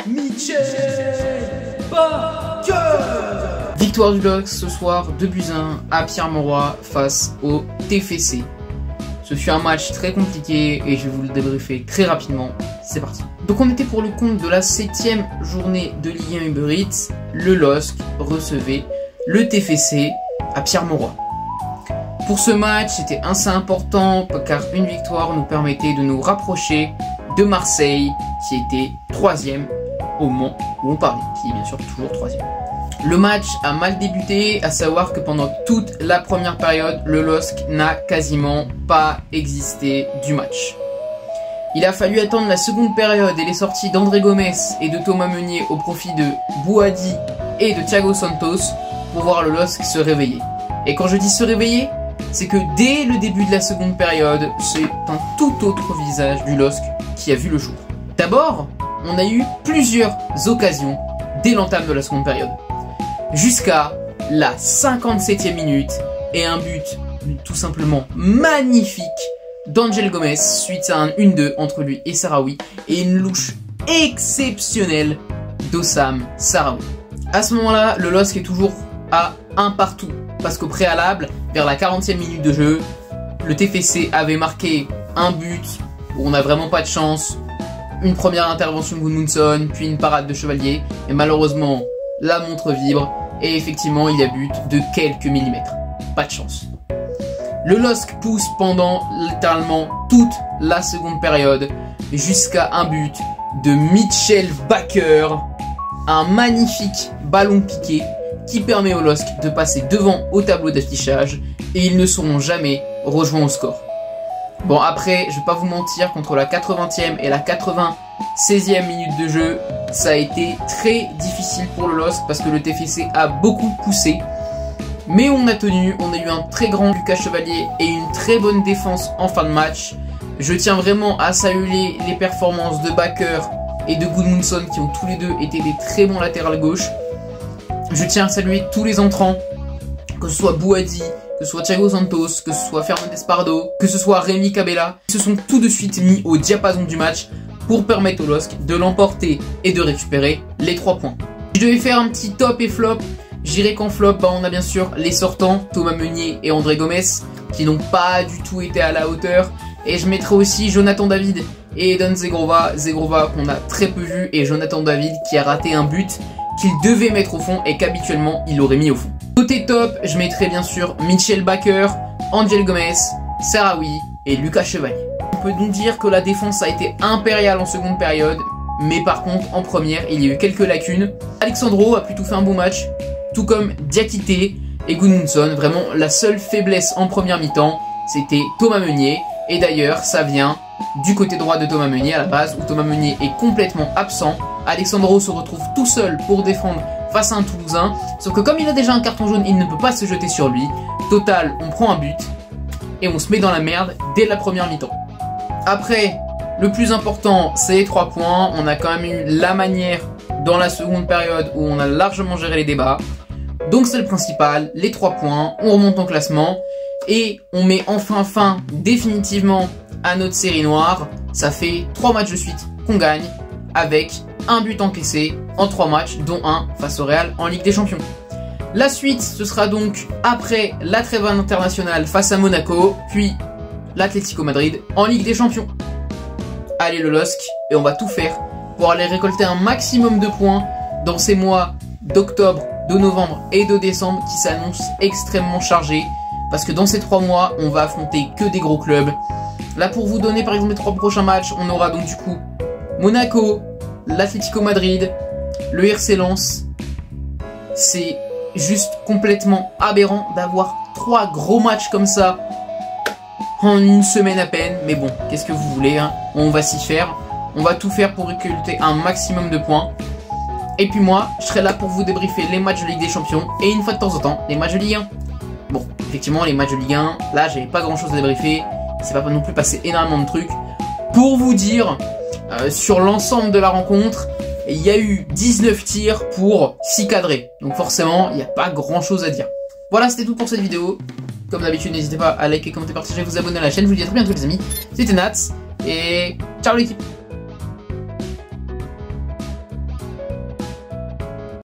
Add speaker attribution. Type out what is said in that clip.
Speaker 1: Mitchell Baker. Victoire du LOSC ce soir 2-1 à Pierre-Mauroy face au TFC. Ce fut un match très compliqué et je vais vous le débriefer très rapidement. C'est parti. Donc on était pour le compte de la 7e journée de Ligue 1 Uber Eats. Le LOSC recevait le TFC à Pierre-Mauroy. Pour ce match, c'était assez important car une victoire nous permettait de nous rapprocher de Marseille qui était 3e au moment où on parlait, qui est bien sûr toujours 3e. Le match a mal débuté, à savoir que pendant toute la première période, le LOSC n'a quasiment pas existé du match. Il a fallu attendre la seconde période et les sorties d'André Gomes et de Thomas Meunier au profit de Bouhaddi et de Thiago Santos pour voir le LOSC se réveiller. Et quand je dis se réveiller, c'est que dès le début de la seconde période, c'est un tout autre visage du LOSC qui a vu le jour. D'abord, on a eu plusieurs occasions dès l'entame de la seconde période. Jusqu'à la 57e minute et un but tout simplement magnifique d'Angel Gomes suite à un 1-2 entre lui et Sahraoui et une louche exceptionnelle d'Ossam Sahraoui. À ce moment-là, le LOSC est toujours à 1 partout parce qu'au préalable, vers la 40e minute de jeu, le TFC avait marqué un but où on n'a vraiment pas de chance, une première intervention de Gudmundsson, puis une parade de Chevalier, et malheureusement, la montre vibre, et effectivement, il y a but de quelques millimètres. Pas de chance. Le LOSC pousse pendant littéralement toute la seconde période, jusqu'à un but de Mitchell Baker, un magnifique ballon piqué, qui permet au LOSC de passer devant au tableau d'affichage, et ils ne seront jamais rejoints au score. Bon, après, je vais pas vous mentir, contre la 80e et la 96e minute de jeu, ça a été très difficile pour le LOSC parce que le TFC a beaucoup poussé. Mais on a tenu, on a eu un très grand Lucas Chevalier et une très bonne défense en fin de match. Je tiens vraiment à saluer les performances de Baker et de Gudmundsson qui ont tous les deux été des très bons latérales gauche. Je tiens à saluer tous les entrants, que ce soit Bouhaddi, que ce soit Thiago Santos, que ce soit Fernandez Pardo, que ce soit Rémi Cabella, ils se sont tout de suite mis au diapason du match pour permettre au LOSC de l'emporter et de récupérer les 3 points. Si je devais faire un petit top et flop, j'irais qu'en flop, on a bien sûr les sortants, Thomas Meunier et André Gomes, qui n'ont pas du tout été à la hauteur. Et je mettrais aussi Jonathan David et Eden Zegrova qu'on a très peu vu, et Jonathan David qui a raté un but qu'il devait mettre au fond et qu'habituellement il aurait mis au fond. Côté top, je mettrai bien sûr Mitchell Baker, Angel Gomes, Sahraoui et Lucas Chevalier. On peut donc dire que la défense a été impériale en seconde période, mais par contre en première il y a eu quelques lacunes. Alexandro a plutôt fait un bon match, tout comme Diakité et Gudmundsson. Vraiment la seule faiblesse en première mi-temps c'était Thomas Meunier, et d'ailleurs ça vient du côté droit de Thomas Meunier à la base où Thomas Meunier est complètement absent. Alexandro se retrouve tout seul pour défendre face à un Toulousain, sauf que comme il a déjà un carton jaune, il ne peut pas se jeter sur lui. Total, on prend un but et on se met dans la merde dès la première mi-temps. Après, le plus important, c'est les 3 points. On a quand même eu la manière dans la seconde période où on a largement géré les débats. Donc c'est le principal, les 3 points, on remonte en classement et on met enfin fin définitivement à notre série noire. Ça fait 3 matchs de suite qu'on gagne avec un but encaissé en 3 matchs, dont un face au Real en Ligue des Champions. La suite, ce sera donc après la trêve internationale face à Monaco, puis l'Atlético Madrid en Ligue des Champions. Allez le LOSC, et on va tout faire pour aller récolter un maximum de points dans ces mois d'octobre, de novembre et de décembre qui s'annoncent extrêmement chargés, parce que dans ces 3 mois, on va affronter que des gros clubs. Là, pour vous donner par exemple les 3 prochains matchs, on aura donc du coup Monaco, l'Atlético Madrid, le RC Lens. C'est juste complètement aberrant d'avoir 3 gros matchs comme ça en une semaine à peine. Mais bon, qu'est-ce que vous voulez, hein, on va s'y faire. On va tout faire pour récolter un maximum de points. Et puis moi, je serai là pour vous débriefer les matchs de Ligue des Champions et une fois de temps en temps, les matchs de Ligue 1. Bon, effectivement, les matchs de Ligue 1, là, j'avais pas grand chose à débriefer. C'est pas non plus passé énormément de trucs. Pour vous dire, sur l'ensemble de la rencontre, il y a eu 19 tirs pour 6 cadrés. Donc forcément, il n'y a pas grand chose à dire. Voilà, c'était tout pour cette vidéo. Comme d'habitude, n'hésitez pas à liker, commenter, partager, vous abonner à la chaîne. Je vous dis à très bientôt les amis. C'était Nats et ciao l'équipe.